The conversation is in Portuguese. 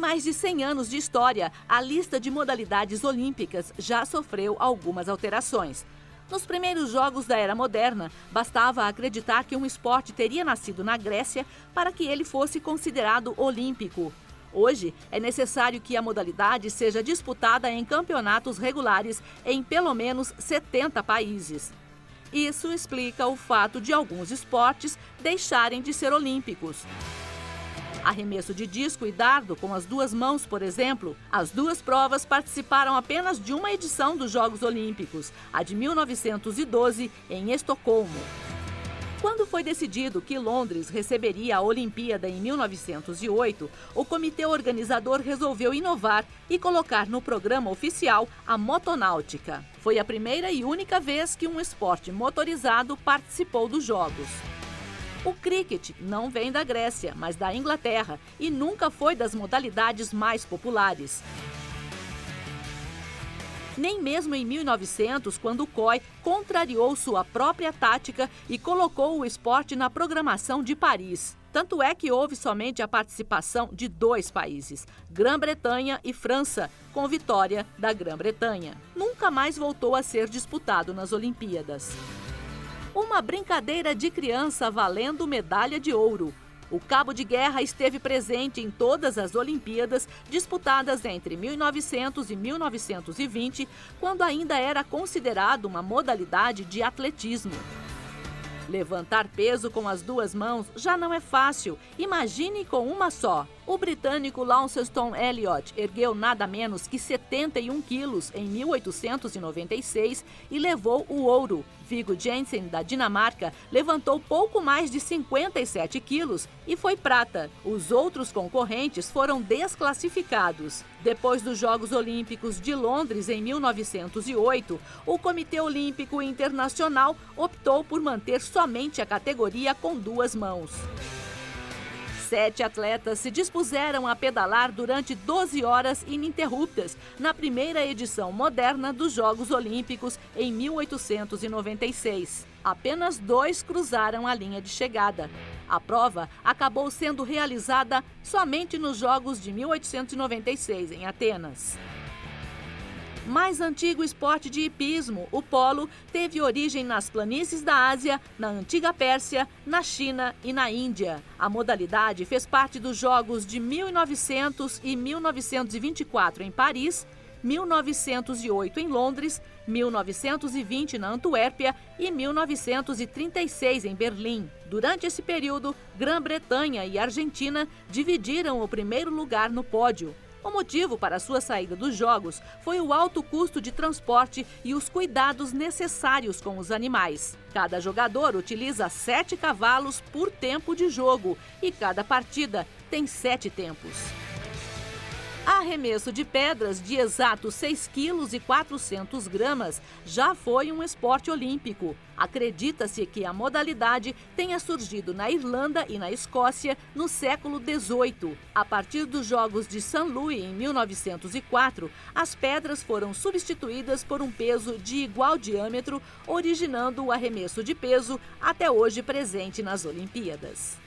mais de 100 anos de história, a lista de modalidades olímpicas já sofreu algumas alterações. Nos primeiros Jogos da Era Moderna, bastava acreditar que um esporte teria nascido na Grécia para que ele fosse considerado olímpico. Hoje, é necessário que a modalidade seja disputada em campeonatos regulares em pelo menos 70 países. Isso explica o fato de alguns esportes deixarem de ser olímpicos. Arremesso de disco e dardo com as duas mãos, por exemplo, as duas provas participaram apenas de uma edição dos Jogos Olímpicos, a de 1912, em Estocolmo. Quando foi decidido que Londres receberia a Olimpíada em 1908, o comitê organizador resolveu inovar e colocar no programa oficial a motonáutica. Foi a primeira e única vez que um esporte motorizado participou dos Jogos. O cricket não vem da Grécia, mas da Inglaterra, e nunca foi das modalidades mais populares. Nem mesmo em 1900, quando o COI contrariou sua própria tática e colocou o esporte na programação de Paris. Tanto é que houve somente a participação de 2 países, Grã-Bretanha e França, com vitória da Grã-Bretanha. Nunca mais voltou a ser disputado nas Olimpíadas. Uma brincadeira de criança valendo medalha de ouro. O cabo de guerra esteve presente em todas as Olimpíadas disputadas entre 1900 e 1920, quando ainda era considerado uma modalidade de atletismo. Levantar peso com as duas mãos já não é fácil, imagine com uma só. O britânico Launceston Elliot ergueu nada menos que 71 quilos em 1896 e levou o ouro. Viggo Jensen, da Dinamarca, levantou pouco mais de 57 quilos e foi prata. Os outros concorrentes foram desclassificados. Depois dos Jogos Olímpicos de Londres em 1908, o Comitê Olímpico Internacional optou por manter somente a categoria com duas mãos. 7 atletas se dispuseram a pedalar durante 12 horas ininterruptas na primeira edição moderna dos Jogos Olímpicos em 1896. Apenas 2 cruzaram a linha de chegada. A prova acabou sendo realizada somente nos Jogos de 1896, em Atenas. Mais antigo esporte de hipismo, o polo, teve origem nas planícies da Ásia, na antiga Pérsia, na China e na Índia. A modalidade fez parte dos Jogos de 1900 e 1924 em Paris, 1908 em Londres, 1920 na Antuérpia e 1936 em Berlim. Durante esse período, Grã-Bretanha e Argentina dividiram o primeiro lugar no pódio. O motivo para sua saída dos Jogos foi o alto custo de transporte e os cuidados necessários com os animais. Cada jogador utiliza 7 cavalos por tempo de jogo e cada partida tem 7 tempos. Arremesso de pedras de exatos 6,4 kg já foi um esporte olímpico. Acredita-se que a modalidade tenha surgido na Irlanda e na Escócia no século XVIII. A partir dos Jogos de St. Louis, em 1904, as pedras foram substituídas por um peso de igual diâmetro, originando o arremesso de peso até hoje presente nas Olimpíadas.